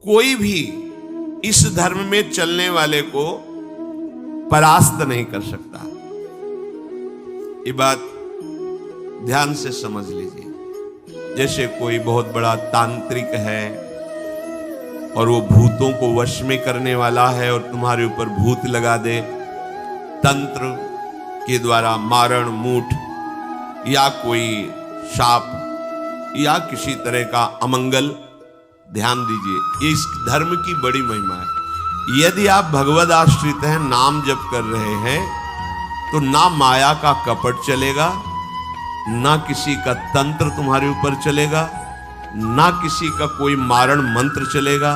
कोई भी इस धर्म में चलने वाले को परास्त नहीं कर सकता। ये बात ध्यान से समझ लीजिए। जैसे कोई बहुत बड़ा तांत्रिक है और वो भूतों को वश में करने वाला है और तुम्हारे ऊपर भूत लगा दे, तंत्र के द्वारा मारण मूठ या कोई शाप या किसी तरह का अमंगल, ध्यान दीजिए ये इस धर्म की बड़ी महिमा है। यदि आप भगवद आश्रित हैं, नाम जप कर रहे हैं, तो ना माया का कपट चलेगा, ना किसी का तंत्र तुम्हारे ऊपर चलेगा, ना किसी का कोई मारण मंत्र चलेगा,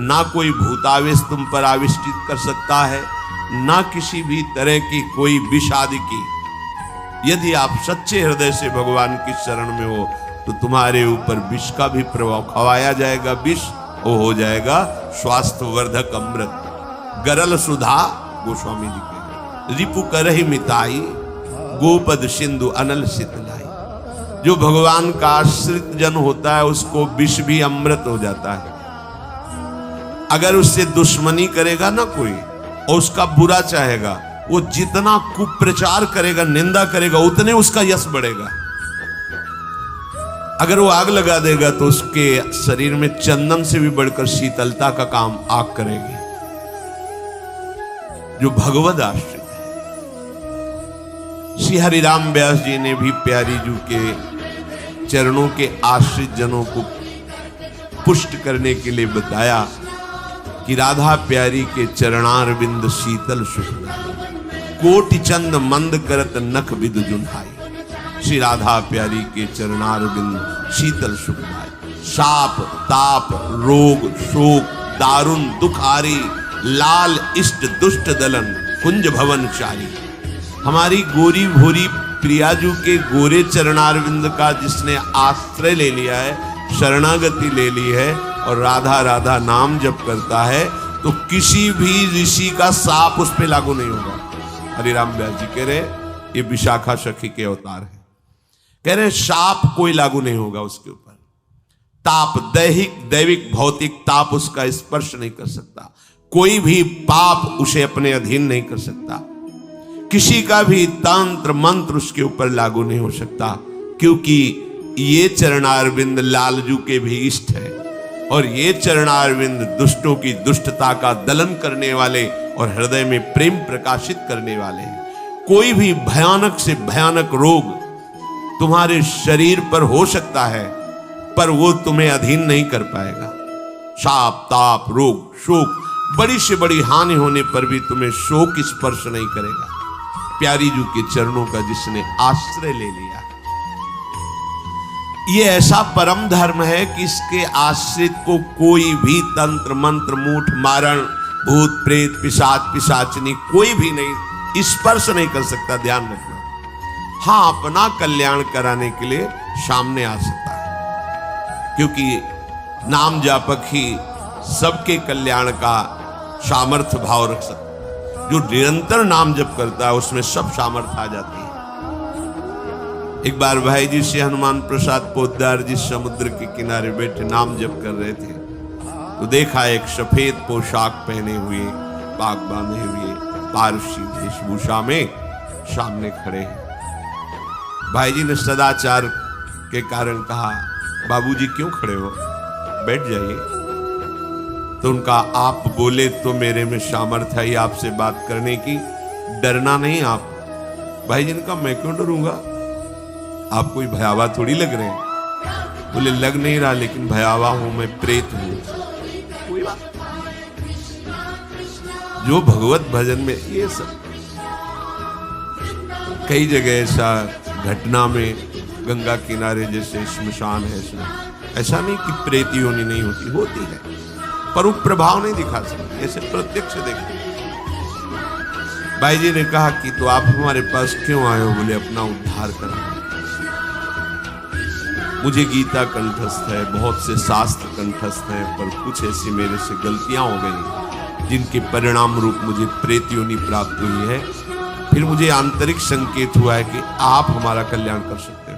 ना कोई भूतावेश तुम पर आविष्टित कर सकता है, ना किसी भी तरह की कोई विषाद की। यदि आप सच्चे हृदय से भगवान की शरण में हो तो तुम्हारे ऊपर विष का भी प्रभाव खवाया जाएगा। विष वो हो जाएगा स्वास्थ्यवर्धक अमृत। गरल सुधा गोस्वामी जी के रिपु करहि मिताई, गोपद सिंधु अनल शीतलाई। जो भगवान का आश्रित जन होता है उसको विष भी अमृत हो जाता है। अगर उससे दुश्मनी करेगा ना कोई और उसका बुरा चाहेगा, वो जितना कुप्रचार करेगा, निंदा करेगा, उतने उसका यश बढ़ेगा। अगर वो आग लगा देगा तो उसके शरीर में चंदन से भी बढ़कर शीतलता का काम आग करेगी। जो भगवद आश्रित है। श्री हरिराम व्यास जी ने भी प्यारी जी के चरणों के आश्रित जनों को पुष्ट करने के लिए बताया कि राधा प्यारी के चरणारविंद शीतल सुखदाई, कोटि चंद मंद करत नख विद जुन्हाई। श्री राधा प्यारी के चरणारविंद शीतल सुखदाई। शाप ताप रोग शोक दारुण दुख आरी, लाल इष्ट दुष्ट दलन कुंज भवन चारी। हमारी गोरी भोरी प्रियाजू के गोरे चरणारविंद का जिसने आश्रय ले लिया है, शरणागति ले ली है और राधा राधा नाम जप करता है, तो किसी भी ऋषि का साप उस पर लागू नहीं होगा। हरिराम व्यास जी कह रहे ये विशाखा सखी के अवतार है। कह रहे शाप कोई लागू नहीं होगा उसके ऊपर। ताप दैविक भौतिक ताप उसका स्पर्श नहीं कर सकता। कोई भी पाप उसे अपने अधीन नहीं कर सकता। किसी का भी तंत्र मंत्र उसके ऊपर लागू नहीं हो सकता, क्योंकि ये चरणारविंद लालजू के भी इष्ट है और ये चरणारविंद दुष्टों की दुष्टता का दलन करने वाले और हृदय में प्रेम प्रकाशित करने वाले हैं। कोई भी भयानक से भयानक रोग तुम्हारे शरीर पर हो सकता है, पर वो तुम्हें अधीन नहीं कर पाएगा। शाप ताप रोग शोक, बड़ी से बड़ी हानि होने पर भी तुम्हें शोक स्पर्श नहीं करेगा। प्यारी जी के चरणों का जिसने आश्रय ले लिया, ये ऐसा परम धर्म है कि इसके आश्रित को कोई भी तंत्र मंत्र मूठ मारण भूत प्रेत पिशाच पिशाचनी कोई भी नहीं स्पर्श नहीं कर सकता। ध्यान रखना। हाँ, अपना कल्याण कराने के लिए सामने आ सकता है, क्योंकि नाम जापक ही सबके कल्याण का सामर्थ्य भाव रख सकता है। जो निरंतर नाम जप करता है उसमें सब सामर्थ्य आ जाती है। एक बार भाई जी से हनुमान प्रसाद पोद्दार जी समुद्र के किनारे बैठे नाम जप कर रहे थे, तो देखा एक सफेद पोशाक पहने हुए पाग बांधे हुए पारसी वेशभूषा में सामने खड़े हैं। भाई जी ने सदाचार के कारण कहा, बाबूजी क्यों खड़े हो, बैठ जाइए। तो उनका आप बोले तो मेरे में सामर्थ्य है आपसे बात करने की, डरना नहीं आप। भाई जी ने कहा मैं क्यों डरूंगा, आप कोई भयावह थोड़ी लग रहे हैं। बोले लग नहीं रहा, लेकिन भयावह हूं, मैं प्रेत हूं। कोई बात जो भगवत भजन में ये सब कई जगह ऐसा घटना में गंगा किनारे जैसे स्मशान है, ऐसा नहीं कि प्रेत योनि नहीं होती है, पर वो प्रभाव नहीं दिखा सकती, ऐसे प्रत्यक्ष देखते। भाई जी ने कहा कि तो आप हमारे पास क्यों आए हो? बोले अपना उद्धार करना। मुझे गीता कंठस्थ है, बहुत से शास्त्र कंठस्थ हैं, पर कुछ ऐसी मेरे से गलतियां हो गई जिनके परिणाम रूप मुझे प्रेत योनि प्राप्त हुई है। फिर मुझे आंतरिक संकेत हुआ है कि आप हमारा कल्याण कर सकते हो।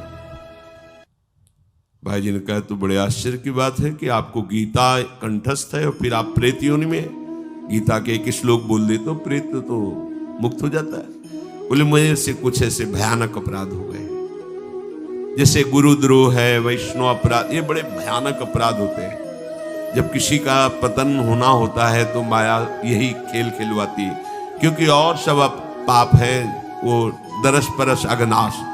भाई जी ने कहा तो बड़े आश्चर्य की बात है कि आपको गीता कंठस्थ है और फिर आप प्रेत योनि में गीता के एक श्लोक बोल दे तो प्रेत तो मुक्त हो जाता है। बोले मुझे से कुछ ऐसे भयानक अपराध हो गए, जैसे गुरुद्रोह है, वैष्णव अपराध, ये बड़े भयानक अपराध होते हैं। जब किसी का पतन होना होता है तो माया यही खेल खिलवाती है, क्योंकि और सब पाप है वो दरस परस अगनाश,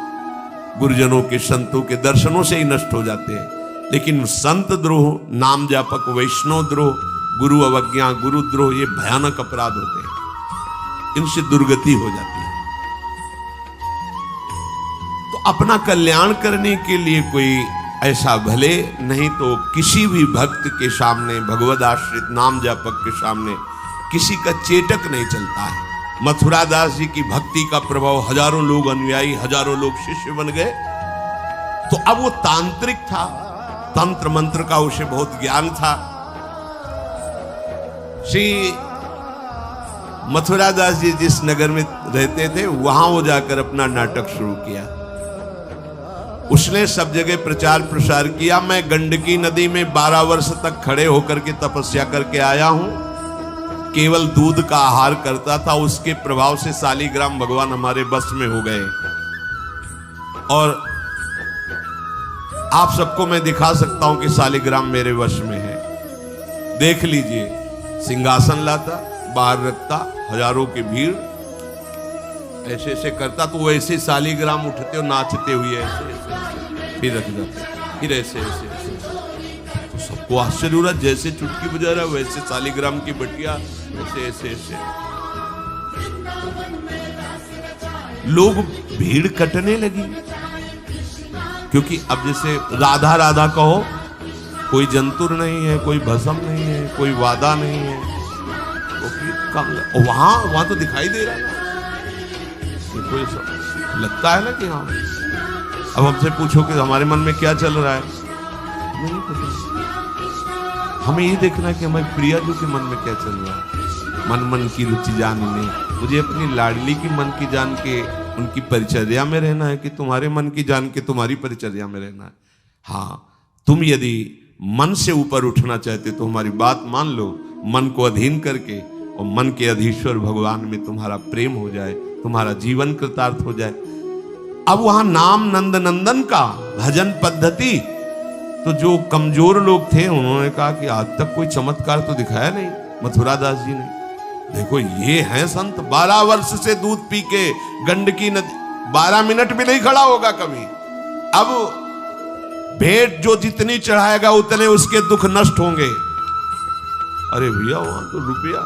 गुरुजनों के संतों के दर्शनों से ही नष्ट हो जाते हैं। लेकिन संत द्रोह, नाम जापक, वैष्णव द्रोह, गुरु अवज्ञा, गुरुद्रोह, ये भयानक अपराध होते हैं, इनसे दुर्गति हो जाती है। तो अपना कल्याण करने के लिए कोई ऐसा भले नहीं तो किसी भी भक्त के सामने, भगवद आश्रित नाम जापक के सामने किसी का चेटक नहीं चलता है। मथुरा दास जी की भक्ति का प्रभाव, हजारों लोग अनुयायी, हजारों लोग शिष्य बन गए। तो अब वो तांत्रिक था, तंत्र मंत्र का उसे बहुत ज्ञान था। श्री मथुरा दास जी जिस नगर में रहते थे वहां वो जाकर अपना नाटक शुरू किया। उसने सब जगह प्रचार प्रसार किया। मैं गंडकी नदी में 12 वर्ष तक खड़े होकर के तपस्या करके आया हूं, केवल दूध का आहार करता था, उसके प्रभाव से शालिग्राम भगवान हमारे बस में हो गए। और आप सबको मैं दिखा सकता हूं कि शालिग्राम मेरे वश में है, देख लीजिए। सिंहासन लाता, बाहर रखता, हजारों की भीड़, ऐसे ऐसे करता तो वो ऐसे शालिग्राम उठते और नाचते हुए ऐसे ऐसे फिर रख जाते, फिर ऐसे ऐसे ऐसे। तो सबको आश्चर्य हो रहा, जैसे चुटकी बजा रहा वैसे शालिग्राम की बटिया ऐसे ऐसे ऐसे। लोग भीड़ कटने लगी, क्योंकि अब जैसे राधा राधा कहो, कोई जंतुर नहीं है, कोई भस्म नहीं है, कोई वादा नहीं है, वो फिर वहां तो दिखाई दे रहा है, कोई लगता है ना कि हाँ। अब हमसे पूछो कि हमारे मन में क्या चल रहा है, नहीं पता। हमें ये देखना है कि हमारी प्रिया जी के मन में क्या चल रहा है। मन मन की रुचि जानने, मुझे अपनी लाडली की मन की जान के उनकी परिचर्या में रहना है कि तुम्हारे मन की जान के तुम्हारी परिचर्या में रहना है। हाँ, तुम यदि मन से ऊपर उठना चाहते तो हमारी बात मान लो, मन को अधीन करके, और मन के अधीश्वर भगवान में तुम्हारा प्रेम हो जाए, तुम्हारा जीवन कृतार्थ हो जाए। अब वहां नाम नंद नंदन का भजन पद्धति, तो जो कमजोर लोग थे उन्होंने कहा कि आज तक कोई चमत्कार तो दिखाया नहीं मथुरा दास जी ने। देखो ये हैं संत, 12 वर्ष से दूध पी के गंडकी नदी, 12 मिनट भी नहीं खड़ा होगा कभी। अब भेंट जो जितनी चढ़ाएगा उतने उसके दुख नष्ट होंगे। अरे भैया वहां तो रुपया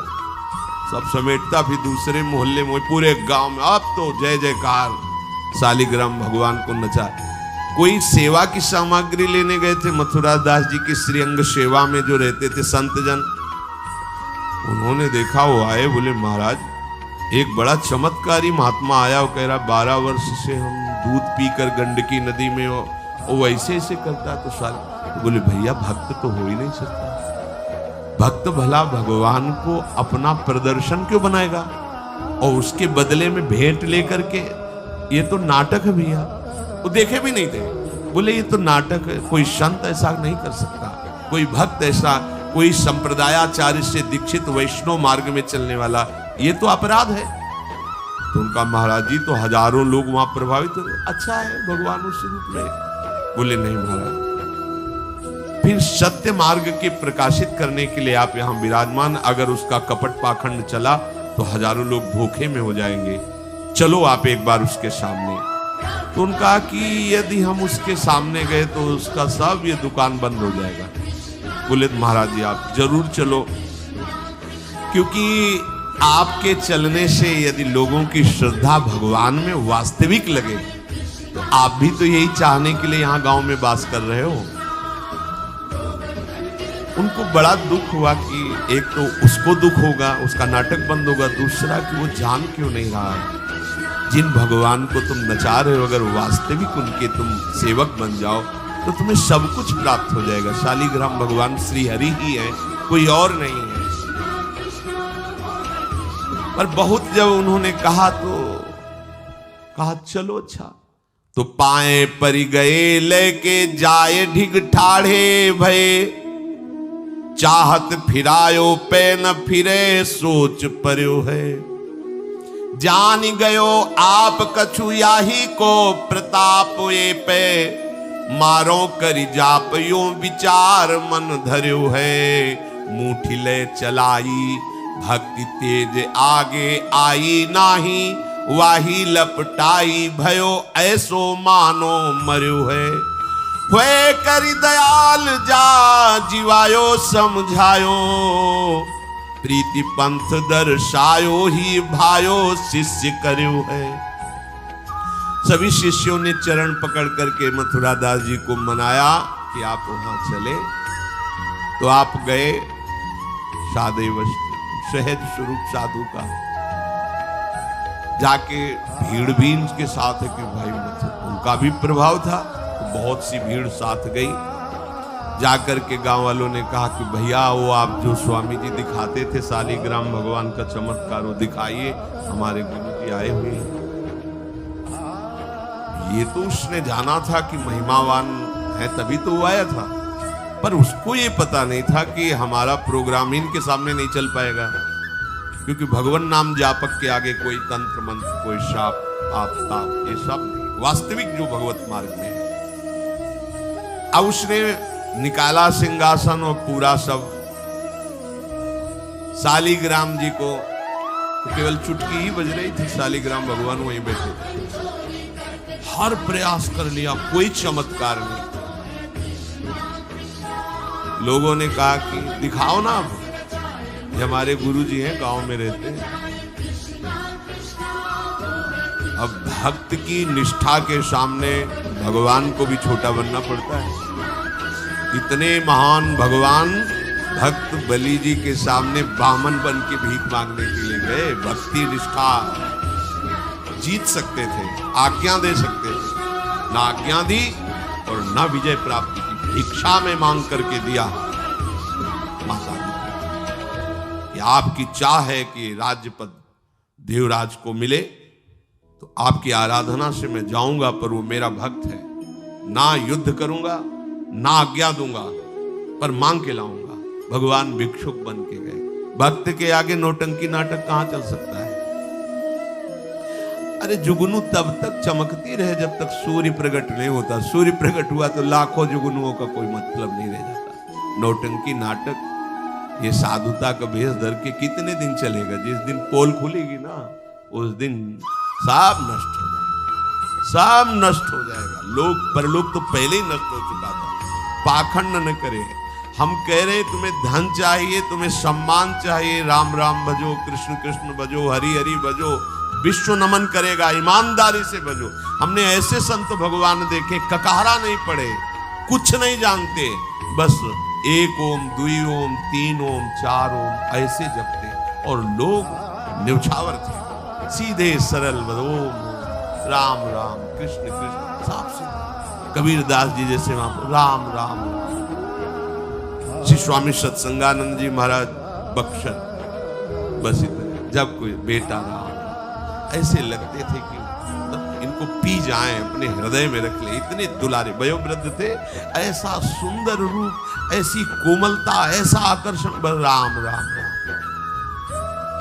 सब समेटता, फिर दूसरे मोहल्ले में, पूरे गांव में अब तो जय जयकार, शालिग्राम भगवान को नचा। कोई सेवा की सामग्री लेने गए थे मथुरा दास जी की श्रीअंग सेवा में जो रहते थे संत जन, उन्होंने देखा, वो आए, बोले महाराज एक बड़ा चमत्कारी महात्मा आया, वो कह रहा 12 वर्ष से हम दूध पीकर गंडकी नदी में वो वैसे ऐसे करता तो साल। तो बोले भैया भक्त तो हो ही नहीं सकता, भक्त भला भगवान को अपना प्रदर्शन क्यों बनाएगा, और उसके बदले में भेंट लेकर के, ये तो नाटक है भैया। वो देखे भी नहीं थे, बोले ये तो नाटक है, कोई संत ऐसा नहीं कर सकता, कोई भक्त ऐसा, कोई संप्रदायाचार्य से दीक्षित वैष्णव मार्ग में चलने वाला, ये तो अपराध है। तो उनका महाराज जी तो हजारों लोग वहां प्रभावित हो, अच्छा है भगवान उस रूप में। बोले नहीं महाराज, फिर सत्य मार्ग के प्रकाशित करने के लिए आप यहां विराजमान, अगर उसका कपट पाखंड चला तो हजारों लोग धोखे में हो जाएंगे, चलो आप एक बार उसके सामने। तो उनका कि यदि हम उसके सामने गए तो उसका सब ये दुकान बंद हो जाएगा। बोले महाराज जी आप जरूर चलो, क्योंकि आपके चलने से यदि लोगों की श्रद्धा भगवान में वास्तविक लगे तो आप भी तो यही चाहने के लिए यहां गांव में वास कर रहे हो। उनको बड़ा दुख हुआ कि एक तो उसको दुख होगा, उसका नाटक बंद होगा, दूसरा कि वो जान क्यों नहीं रहा है जिन भगवान को तुम नचा रहे हो, अगर वास्तविक उनके तुम सेवक बन जाओ तो तुम्हें सब कुछ प्राप्त हो जाएगा। शालिग्राम भगवान श्री हरि ही है, कोई और नहीं है। पर बहुत जब उन्होंने कहा तो कहा चलो अच्छा, तो पाए परि गए लेके जाए ढिग ठाढ़े भये, चाहत फिरायो पे न फिरे सोच पर्यो है। जान गयो आप कछु याही को प्रताप ये पे, मारो करि जाप यो विचार मन धर्यो है। मुठी ले चलाई भक्ति तेज आगे आई नाही, वाही लपटाई भयो ऐसो मानो मर्यो है। हुए करि दयाल जा जीवायो समझायो, प्रीति पंथ दर्शायो ही भायो शिष्य कर्यो है। सभी शिष्यों ने चरण पकड़ करके मथुरा दास जी को मनाया कि आप वहां चले। तो आप गए सादैव सहज स्वरूप साधु का, जाके भीड़ भी इनके साथ है कि भाई उनका भी प्रभाव था, तो बहुत सी भीड़ साथ गई। जाकर के गांव वालों ने कहा कि भैया वो आप जो स्वामी जी दिखाते थे शालिग्राम भगवान का चमत्कार वो दिखाइए, हमारे गुरु जी आए हुए हैं। ये तो उसने जाना था कि महिमावान है तभी तो वो आया था, पर उसको ये पता नहीं था कि हमारा प्रोग्राम इनके सामने नहीं चल पाएगा, क्योंकि भगवान नाम जापक के आगे कोई तंत्र मंत्र, कोई शाप आप ये सब नहीं, वास्तविक जो भगवत मार्ग में है। अब उसने निकाला सिंहासन और पूरा सब शालिग्राम जी को, तो केवल चुटकी ही बज रही थी, शालिग्राम भगवान वहीं बैठे थे। हर प्रयास कर लिया, कोई चमत्कार नहीं। लोगों ने कहा कि दिखाओ ना, ये हमारे गुरु जी हैं, गांव में रहते हैं। अब भक्त की निष्ठा के सामने भगवान को भी छोटा बनना पड़ता है। इतने महान भगवान भक्त बलि जी के सामने बामन बन के भीख मांगने के लिए गए। भक्ति निष्ठा जीत सकते थे, आज्ञा दे सकते थे, ना आज्ञा दी और ना विजय प्राप्त की, भिक्षा में मांग करके दिया। माता जी, आपकी चाह है कि राज्य पद देवराज को मिले, तो आपकी आराधना से मैं जाऊंगा, पर वो मेरा भक्त है, ना युद्ध करूंगा ना आज्ञा दूंगा, पर मांग के लाऊंगा। भगवान भिक्षुक बन के गए। भक्त के आगे नौटंकी नाटक कहां चल सकता है? अरे जुगनू तब तक चमकती रहे जब तक सूर्य प्रकट नहीं होता। सूर्य प्रकट हुआ तो लाखों जुगनुओं का कोई मतलब नहीं रह जाता। नौटंकी नाटक, ये साधुता का भेष धर के कितने दिन चलेगा? जिस दिन पोल खुलेगी ना, उस दिन सब नष्ट हो जाएगा, सब नष्ट हो जाएगा। लोग परलोक तो पहले ही नष्ट हो चुका था। पाखंड न करे। हम कह रहे तुम्हें धन चाहिए, तुम्हें सम्मान चाहिए, राम राम भजो, कृष्ण कृष्ण भजो, हरि हरि भजो, विश्व नमन करेगा, ईमानदारी से भजो। हमने ऐसे संत भगवान देखे, ककारा नहीं पड़े, कुछ नहीं जानते, बस एक ओम, दुई ओम, तीन ओम, चार ओम ऐसे जपते, और लोग न्यौछावर थे, सीधे सरल ओम राम राम, कृष्ण कृष्ण, साफ सीधा। कबीर दास जी जैसे वहां राम राम। श्री स्वामी सत्संगानंद जी महाराज बक्सर, बस इतना। जब कोई बेटा राम, ऐसे लगते थे कि इनको पी जाएं, अपने हृदय में रख ले। इतने दुलारे वयोवृद्ध थे, ऐसा सुंदर रूप, ऐसी कोमलता, ऐसा आकर्षण, बस राम राम राम।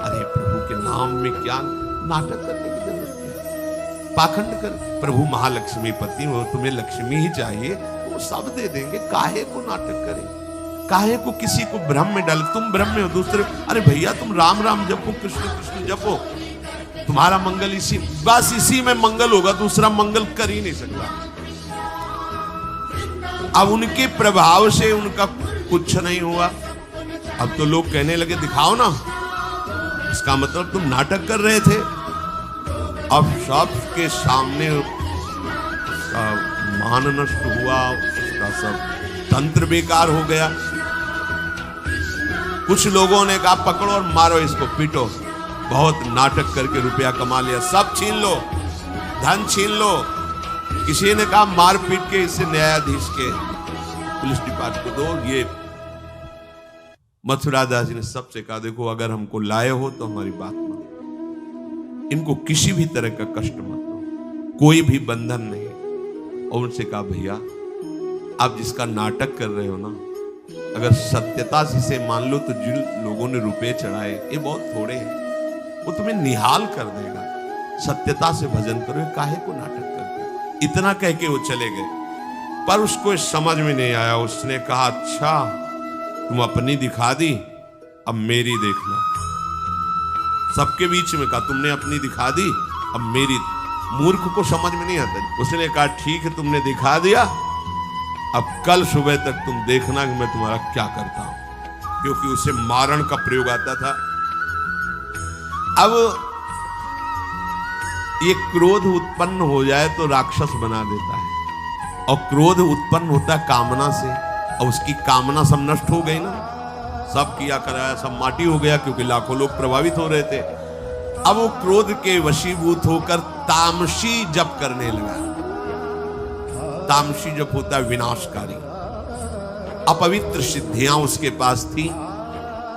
अरे प्रभु के नाम में क्या नाटक करने की जरूरत है? पाखंड कर। प्रभु महालक्ष्मी पति हो, तुम्हें लक्ष्मी ही चाहिए, वो सब दे देंगे, काहे को नाटक करें? काहे को किसी को भ्रम में डाल? तुम भ्रम में हो, दूसरे, अरे भैया तुम राम राम जपो, कृष्ण कृष्ण जपो, तुम्हारा मंगल इसी, बस इसी में मंगल होगा, दूसरा मंगल कर ही नहीं सकता। अब उनके प्रभाव से उनका कुछ नहीं हुआ। अब तो लोग कहने लगे दिखाओ ना, इसका मतलब तुम नाटक कर रहे थे। अब सबके सामने उसका मान नष्ट हुआ, उसका सब तंत्र बेकार हो गया। कुछ लोगों ने कहा पकड़ो और मारो इसको, पीटो, बहुत नाटक करके रुपया कमा लिया, सब छीन लो, धन छीन लो। किसी ने कहा मार पीट के इसे न्यायाधीश के, पुलिस डिपार्टमेंट को दो। ये मथुरा दास जी ने सबसे कहा देखो, अगर हमको लाए हो तो हमारी बात मानो, इनको किसी भी तरह का कष्ट मत दो, कोई भी बंधन नहीं, और उनसे कहा, भैया आप जिसका नाटक कर रहे हो ना, अगर सत्यता से इसे मान लो तो जिन लोगों ने रुपए चढ़ाए ये बहुत थोड़े हैं, वो तुम्हें निहाल कर देगा। सत्यता से भजन करो, काहे को नाटक करते। इतना कह के वो चले गए, पर उसको समझ में नहीं आया। उसने कहा, अच्छा तुम अपनी दिखा दी, अब मेरी देखना। सबके बीच में कहा, तुमने अपनी दिखा दी, अब मेरी। मूर्ख को समझ में नहीं आता। उसने कहा, ठीक है तुमने दिखा दिया, अब कल सुबह तक तुम देखना कि मैं तुम्हारा क्या करता हूं। क्योंकि उसे मारण का प्रयोग आता था। अब ये क्रोध उत्पन्न हो जाए तो राक्षस बना देता है, और क्रोध उत्पन्न होता है कामना से, और उसकी कामना सब नष्ट हो गई ना, सब किया कराया सब माटी हो गया, क्योंकि लाखों लोग प्रभावित हो रहे थे। अब वो क्रोध के वशीभूत होकर तामसी जप करने लगा। तामसी जप होता है विनाशकारी। अपवित्र सिद्धियां उसके पास थी।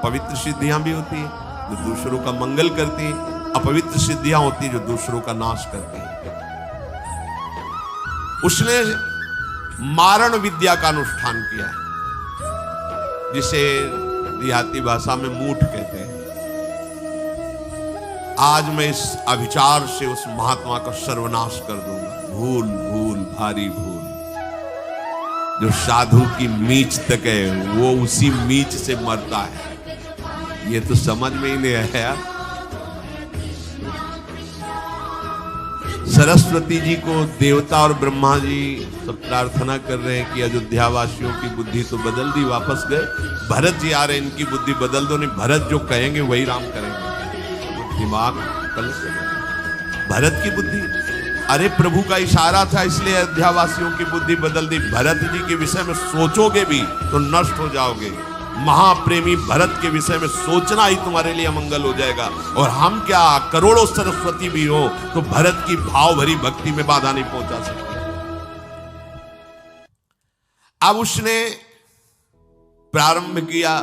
पवित्र सिद्धियां भी होती है जो दूसरों का मंगल करती है, अपवित्र सिद्धियां होती है जो दूसरों का नाश करती है। उसने मारण विद्या का अनुष्ठान किया है, जिसे देहाती भाषा में मूठ कहते हैं। आज मैं इस अभिचार से उस महात्मा का सर्वनाश कर दूंगा। भूल भूल भारी भूल। जो साधु की मीच तक है वो उसी मीच से मरता है। ये तो समझ में ही नहीं आया। सरस्वती जी को देवता और ब्रह्मा जी सब प्रार्थना कर रहे हैं कि अयोध्या वासियों की बुद्धि तो बदल दी, वापस गए। भरत जी आ रहे हैं, इनकी बुद्धि बदल दो, नहीं भरत जो कहेंगे वही राम करेंगे। दिमाग कल भरत की बुद्धि, अरे प्रभु का इशारा था इसलिए अयोध्या वासियों की बुद्धि बदल दी। भरत जी के विषय में सोचोगे भी तो नष्ट हो जाओगे। महाप्रेमी भरत के विषय में सोचना ही तुम्हारे लिए अमंगल हो जाएगा। और हम क्या, करोड़ों सरस्वती भी हो तो भरत की भाव भरी भक्ति में बाधा नहीं पहुंचा सकते। अब उसने प्रारंभ किया,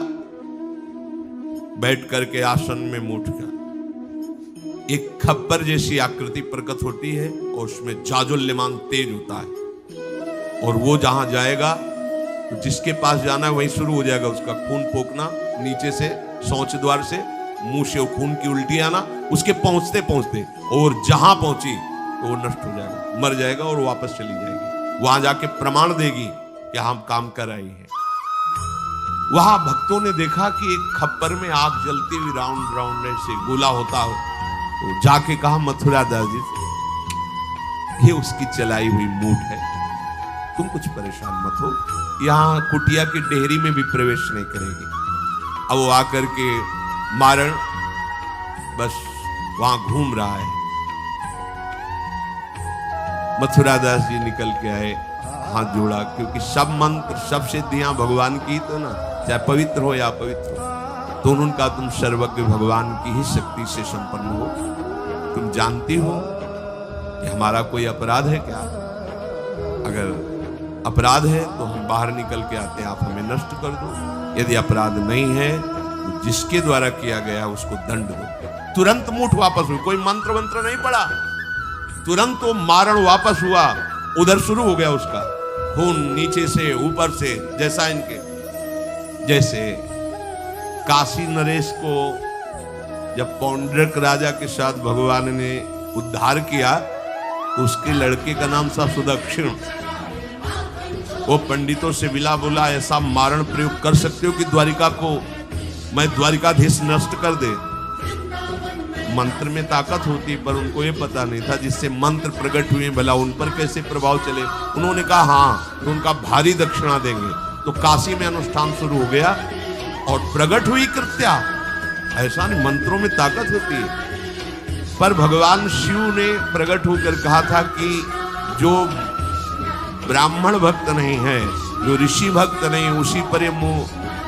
बैठ करके आसन में मूठ कर एक खप्पर जैसी आकृति प्रकट होती है, और उसमें जाजुल्यमान तेज होता है। और वो जहां जाएगा तो जिसके पास जाना है वहीं शुरू हो जाएगा उसका खून पोकना, नीचे से शौच द्वार से मुंह से खून की उल्टी आना, उसके पहुंचते पहुंचते, और जहां पहुंची तो वो नष्ट हो जाएगा, मर जाएगा और वापस चली जाएगी। वहां जाके प्रमाण देगी कि हम काम कर रही हैं। वहां भक्तों ने देखा कि एक खप्पर में आग जलती हुई राउंड राउंड ऐसे गोला होता हो, तो जाके कहा मथुरा दास जी से, ये उसकी चलाई हुई मूठ है, तुम कुछ परेशान मत हो, यहां कुटिया की डेहरी में भी प्रवेश नहीं करेगी। अब वो आकर के मारण बस वहां घूम रहा है। मथुरा दास जी निकल के आए, हाथ जोड़ा, क्योंकि सब मंत्र सब सिद्धियां भगवान की, तो ना चाहे पवित्र हो या अपवित्र हो, तो उनका तुम सर्वज्ञ भगवान की ही शक्ति से संपन्न हो। तुम जानती हो कि हमारा कोई अपराध है क्या? अगर अपराध है तो हम बाहर निकल के आते हैं, आप हमें नष्ट कर दो। यदि अपराध नहीं है तो जिसके द्वारा किया गया उसको दंड दो। तुरंत मूठ वापस हुई, कोई मंत्र मंत्र नहीं पड़ा, तुरंत वो मारण वापस हुआ। उधर शुरू हो गया उसका खून, नीचे से ऊपर से, जैसा इनके जैसे काशी नरेश को जब पौंड्रक राजा के साथ भगवान ने उद्धार किया तो उसके लड़के का नाम था सुदक्षिण। वो पंडितों से बिला बोला, ऐसा मारण प्रयोग कर सकते हो कि द्वारिका को मैं द्वारिकाधीश नष्ट कर दे। मंत्र में ताकत होती, पर उनको ये पता नहीं था जिससे मंत्र प्रकट हुए भला उन पर कैसे प्रभाव चले। उन्होंने कहा हाँ, तो उनका भारी दक्षिणा देंगे। तो काशी में अनुष्ठान शुरू हो गया और प्रकट हुई कृत्या। ऐसा नहीं, मंत्रों में ताकत होती है। पर भगवान शिव ने प्रकट होकर कहा था कि जो ब्राह्मण भक्त नहीं है, जो ऋषि भक्त नहीं, उसी पर ये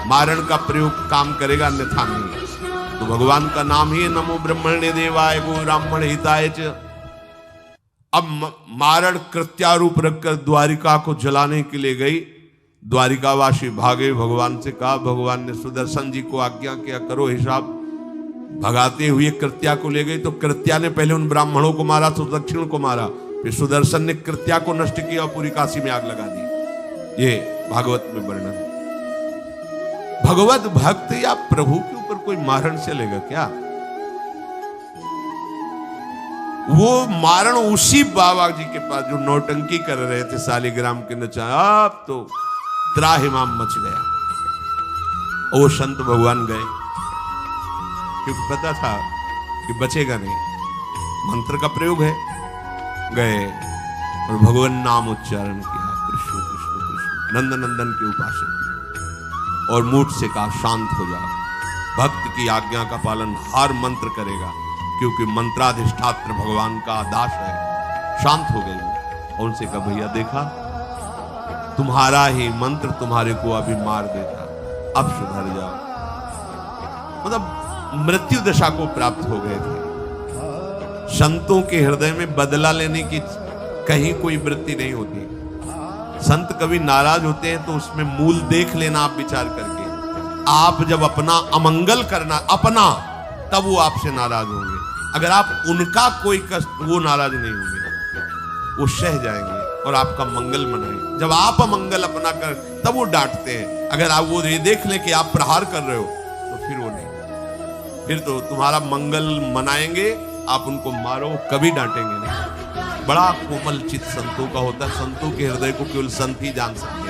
मारण का प्रयोग काम करेगा, अन्यथा नहीं। तो भगवान का नाम ही नमो ब्रह्मण्य देवाय गो ब्राह्मण हिताय च। अब मारण कृत्यारूप रखकर द्वारिका को जलाने के लिए गई। द्वारिकावासी भागे, भगवान से कहा, भगवान ने सुदर्शन जी को आज्ञा किया करो हिसाब। भगाते हुए कृत्या को ले गई, तो कृत्या ने पहले उन ब्राह्मणों को मारा, तो दक्षिण को मारा। फिर सुदर्शन ने कृत्या को नष्ट किया और पूरी काशी में आग लगा दी। ये भागवत में वर्णन है। भगवत भक्त या प्रभु के ऊपर कोई मारण चलेगा क्या? वो मारण उसी बाबा जी के पास जो नौटंकी कर रहे थे सालिग्राम के नचा, अब तो त्राहिमाम मच गया। वो संत भगवान गए क्योंकि पता था कि बचेगा नहीं, मंत्र का प्रयोग है। गए और भगवान नाम उच्चारण किया, कृष्ण कृष्ण कृष्ण, नंद नंदन के उपासना, और मूठ से कहा शांत हो जाओ। भक्त की आज्ञा का पालन हर मंत्र करेगा क्योंकि मंत्राधिष्ठात्र भगवान का दास है। शांत हो गई और उनसे कहा भैया देखा, तुम्हारा ही मंत्र तुम्हारे को अभी मार देता, अब सुधर जाओ। मतलब मृत्यु दशा को प्राप्त हो गए थे। संतों के हृदय में बदला लेने की कहीं कोई वृत्ति नहीं होती। संत कभी नाराज होते हैं तो उसमें मूल देख लेना आप विचार करके। आप जब अपना अमंगल करना अपना, तब वो आपसे नाराज होंगे। अगर आप उनका कोई कष्ट, वो नाराज नहीं होंगे, वो सह जाएंगे और आपका मंगल मनाएंगे। जब आप अमंगल अपना कर, तब वो डांटते हैं। अगर आप वो ये देख लें कि आप प्रहार कर रहे हो तो फिर वो नहीं, फिर तो तुम्हारा मंगल मनाएंगे, आप उनको मारो, कभी डांटेंगे नहीं। बड़ा कोमल चित्त संतों का होता है। संतों के हृदय को केवल संत ही जान सकते हैं।